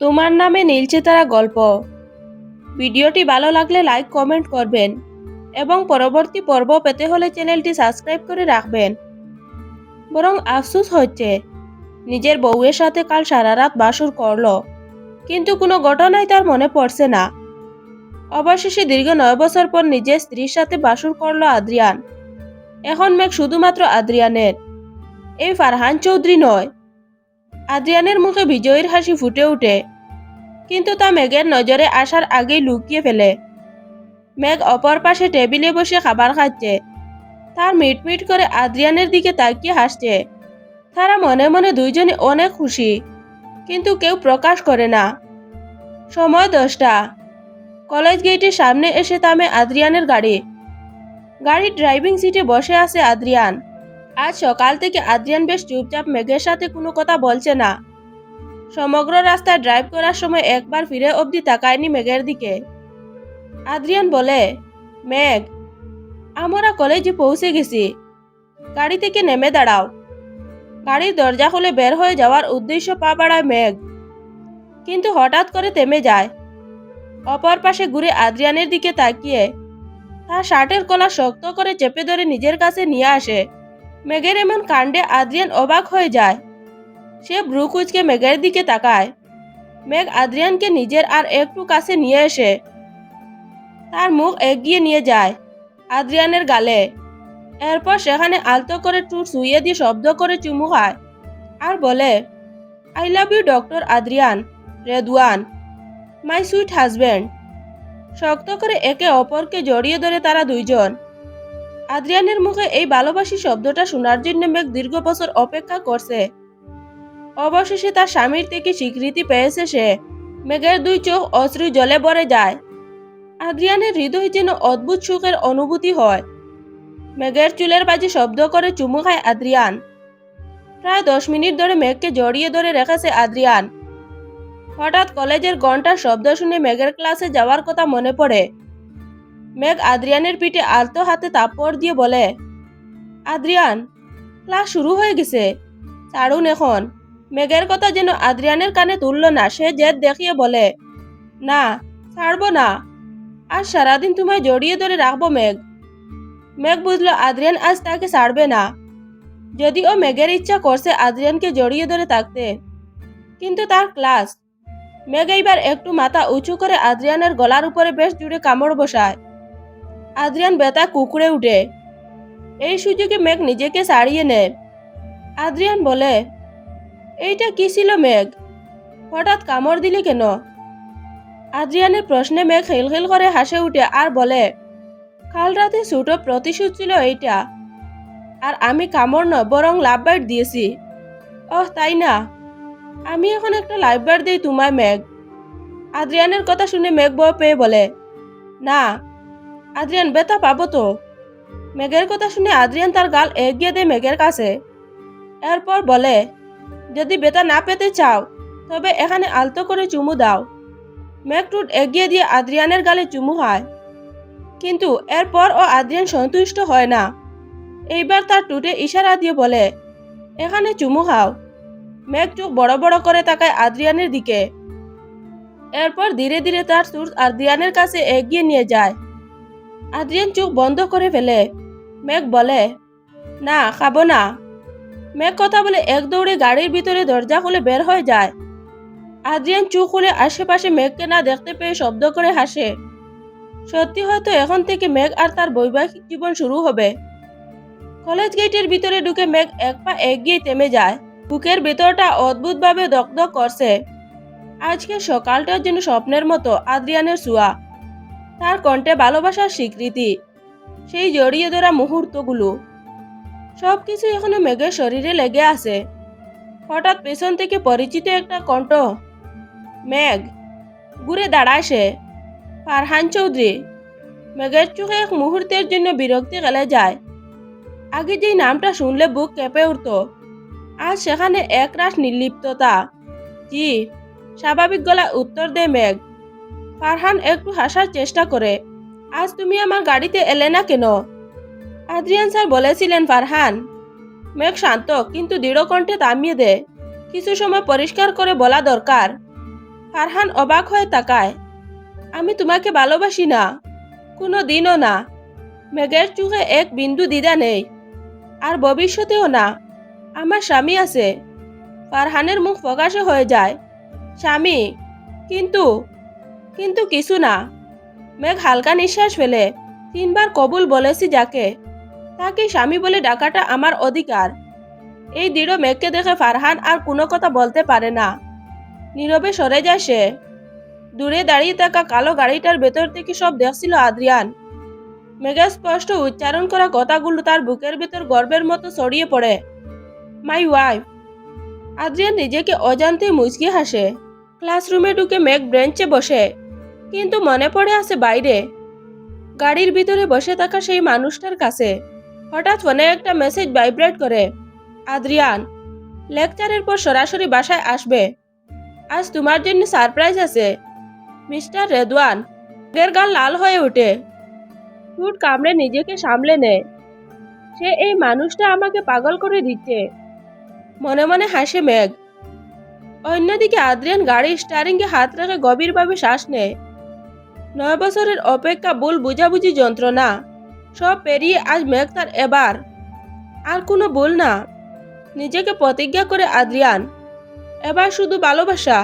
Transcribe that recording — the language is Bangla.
তোমার নামে নীলছে তারা গল্প। ভিডিওটি ভালো লাগলে লাইক কমেন্ট করবেন এবং পরবর্তী পর্ব পেতে হলে চ্যানেলটি সাবস্ক্রাইব করে রাখবেন। বরং আফসোস হচ্ছে নিজের বউয়ের সাথে কাল সারা রাত বাসর করলো, কিন্তু কোনো ঘটনাই তার মনে পড়ছে না। অবশেষে দীর্ঘ 9 বছর পর নিজের স্ত্রীর সাথে বাসর করলো আদ্রিয়ান। এখন মেঘ শুধুমাত্র আদ্রিয়ানের, এই ফারহান চৌধুরী নয়। আদ্রিয়ানের মুখে বিজয়ীর হাসি ফুটে ওঠে, কিন্তু তা মেঘের নজরে আসার আগেই লুকিয়ে ফেলে। মেঘ অপর পাশে টেবিলে বসে খাবার খাচ্ছে, তার মিটমিট করে আদ্রিয়ানের দিকে তাকিয়ে হাসছে। তারা মনে মনে দুইজনে অনেক খুশি, কিন্তু কেউ প্রকাশ করে না। সময় 10টা। কলেজ গেটের সামনে এসে থামে আদ্রিয়ানের গাড়ি। গাড়ির ড্রাইভিং সিটে বসে আছে আদ্রিয়ান। আজ সকাল থেকে আদ্রিয়ান বেশ চুপচাপ, মেঘের সাথে কোনো কথা বলছে না। সমগ্র রাস্তা ড্রাইভ করার সময় একবার ফিরে অবধি তাকায়নি মেঘের দিকে। আদ্রিয়ান বলে, মেঘ, আমরা কলেজে পৌঁছে গেছি, গাড়ি থেকে নেমে দাঁড়াও। গাড়ির দরজা খুলে বের হয়ে যাওয়ার উদ্দেশ্য পা বাড়ায় মেঘ, কিন্তু হঠাৎ করে থেমে যায়। অপর পাশে ঘুরে আদ্রিয়ানের দিকে তাকিয়ে তার শার্টের কলার শক্ত করে চেপে ধরে নিজের কাছে নিয়ে আসে। মেঘের এমন কাণ্ডে আদ্রিয়ান অবাক হয়ে যায়। সে ভ্রু কুঁচকে মেঘের দিকে তাকায়। মেঘ আদ্রিয়ানকে নিজের আর একটু কাছে নিয়ে এসে তার মুখ এগিয়ে নিয়ে যায় আদ্রিয়ানের গালে। এরপর সেখানে আলতো করে ঠোঁট ছুঁয়ে দিয়ে শব্দ করে চুমু খায় আর বলে, I love you doctor Adrian Redwan, my sweet husband. শক্ত করে একে অপরকে জড়িয়ে ধরে তারা দুইজন। আদ্রিয়ানের মুখে এই ভালোবাসি শব্দটা শোনার জন্য মেঘ দীর্ঘ বছর অপেক্ষা করছে। অবশেষে তার স্বামীর থেকে স্বীকৃতি পেয়েছে সে। মেঘের দুই চোখ অশ্রু জলে ভরে যায়। আদ্রিয়ানের হৃদয় যেন অদ্ভুত সুখের অনুভূতি হয়। মেঘের চুলের বাজি শব্দ করে চুমু খায় আদ্রিয়ান। প্রায় 10 মিনিট ধরে মেঘকে জড়িয়ে ধরে রেখেছে আদ্রিয়ান। হঠাৎ কলেজের ঘন্টার শব্দ শুনে মেঘের ক্লাসে যাওয়ার কথা মনে পড়ে। মেঘ আদ্রিয়ানের পিঠে আলতো হাতে থাপ্পড় দিয়ে বলে, আদ্রিয়ান, ক্লাস শুরু হয়ে গেছে, ছাড়ুন এখন। মেঘের কথা যেন আদ্রিয়ানের কানে তুলল না। সে জেদ দেখিয়ে বলে, না, ছাড়বো না, আজ সারাদিন তোমায় জড়িয়ে ধরে রাখবো মেঘ। মেঘ বুঝলো আদ্রিয়ান আজ তাকে ছাড়বে না। যদিও মেঘের ইচ্ছা করছে আদ্রিয়ানকে জড়িয়ে ধরে থাকতে, কিন্তু তার ক্লাস। মেঘ এইবার একটু মাথা উঁচু করে আদ্রিয়ানের গলার উপরে বেশ জুড়ে কামড় বসায়। আদ্রিয়ান ব্যথা কুকড়ে উঠে। এই সুযোগে মেঘ নিজেকে ছাড়িয়ে নেয়। আদ্রিয়ান বলে, এইটা কি ছিল মেঘ, হঠাৎ কামড় দিলি কেন? আদ্রিয়ানের প্রশ্নে মেঘ খিলখিল করে হাসে উঠে আর বলে, কাল রাতে ছোট প্রতিশোধ ছিল এইটা। আর আমি কামড় নয়, বরং লাভ বাইট দিয়েছি। ওহ তাই না, আমি এখন একটা লাইফ বাইট দিই তোমায় মেঘ। আদ্রিয়ানের কথা শুনে মেঘ ভয় পেয়ে বলে, না আদ্রিয়ান, ব্যথা পাবো তো। মেঘের কথা শুনে আদ্রিয়ান তার গাল এগিয়ে দেয় মেঘের কাছে। এরপর বলে, যদি ব্যথা না পেতে চাও তবে এখানে আলতো করে চুমু দাও। মেঘ ঠোঁট এগিয়ে দিয়ে আদ্রিয়ানের গালে চুমু খায়, কিন্তু এরপর ও আদ্রিয়ান সন্তুষ্ট হয় না। এইবার তার ঠোঁটে ইশারা দিয়ে বলে, এখানে চুমু খাও। মেঘ চোখ বড় বড় করে তাকায় আদ্রিয়ানের দিকে। এরপর ধীরে ধীরে তার ঠোঁট আদ্রিয়ানের কাছে এগিয়ে নিয়ে যায়। আদ্রিয়ান চোখ বন্ধ করে ফেলে। মেঘ বলে, না, খাবো না। মেঘ কথা বলে এক দৌড়ে গাড়ির ভিতরে দরজা খুলে বের হয়ে যায়। আদ্রিয়ান চোখ খুলে আশেপাশে মেঘকে না দেখতে পেয়ে শব্দ করে হাসে। সত্যি হয়তো এখন থেকে মেঘ আর তার বৈবাহিক জীবন শুরু হবে। কলেজ গেটের ভিতরে ঢুকে মেঘ এক পা এগিয়ে থেমে যায়। বুকের ভেতরটা অদ্ভুতভাবে দগদগ করছে। আজকে সকালটার যেন স্বপ্নের মতো। আদ্রিয়ানের ছোঁয়া, তার কণ্ঠে ভালোবাসার স্বীকৃতি, সেই জড়িয়ে ধরা মুহূর্তগুলো, সবকিছু এখনো মেঘের শরীরে লেগে আছে। হঠাৎ পেছন থেকে পরিচিত একটা কণ্ঠ। মেঘ। ঘুরে দাঁড়ায় সে। ফারহান চৌধুরী। মেঘের চোখে এক মুহূর্তের জন্য বিরক্তি গেলে যায়। আগে যেই নামটা শুনলে বুক কেঁপে উঠত, আজ সেখানে একরাশ নির্লিপ্ততা। জি, স্বাভাবিক গলায় উত্তর দেয় মেঘ। ফারহান একটু হাসার চেষ্টা করে, আজ তুমি আমার গাড়িতে এলে না কেন? আদ্রিয়ান স্যার বলেছিলেন ফারহান। মেঘ শান্ত কিন্তু দৃঢ় কণ্ঠে থামিয়ে দেয়, কিছু সময় পরিষ্কার করে বলা দরকার। ফারহান অবাক হয়ে তাকায়। আমি তোমাকে ভালোবাসি না, কোনো দিনও না। মেঘের চোখে এক বিন্দু দ্বিধা নেই, আর ভবিষ্যতেও না। আমার স্বামী আছে। ফারহানের মুখ ফ্যাকাশে হয়ে যায়। স্বামী? কিন্তু কিন্তু কিছু না। মেঘ হালকা নিঃশ্বাস ফেলে। 3বার কবুল বলেছি যাকে, তাকে স্বামী বলে ডাকাটা আমার অধিকার। এই দৃঢ় মেঘকে দেখে ফারহান আর কোনো কথা বলতে পারে না। নীরবে সরে যায় সে। দূরে দাঁড়িয়ে থাকা কালো গাড়িটার ভেতর থেকে সব দেখছিল আদ্রিয়ান। মেঘের স্পষ্ট উচ্চারণ করা কথাগুলো তার বুকের ভেতর গর্বের মতো ছড়িয়ে পড়ে। My wife. আদ্রিয়ান নিজেকে অজান্তে মুচকি হাসে। ক্লাসরুমে ঢুকে মেঘ ব্রেঞ্চে বসে, কিন্তু মনে পড়ে আছে বাইরে, গাড়ির ভিতরে বসে থাকা সেই মানুষটার কাছে। হঠাৎ ফোনে একটা মেসেজ ভাইব্রেট করে। আদ্রিয়ান, লেকচারের পর সরাসরি বাসায় আসবে। আজ তোমার জন্য সারপ্রাইজ আছে, মিস্টার রেদওয়ান। মেঘের গাল লাল হয়ে ওঠে। ঠোঁট কামড়ে নিজেকে সামলে নেয়। সে এই মানুষটা আমাকে পাগল করে দিচ্ছে। মনে মনে হাসে মেঘ। অন্যদিকে আদ্রিয়ান গাড়ির স্টারিংয়ে হাত রেখে গভীরভাবে শ্বাস নেয়। 9 বছরের অপেক্ষা, ভুল বুঝাবুঝি, যন্ত্রণা, সব পেরিয়ে আজ মেঘ তার এবার। আর কোনো ভুল না। নিজেকে প্রতিজ্ঞা করে আদ্রিয়ান, এবার শুধু ভালোবাসা।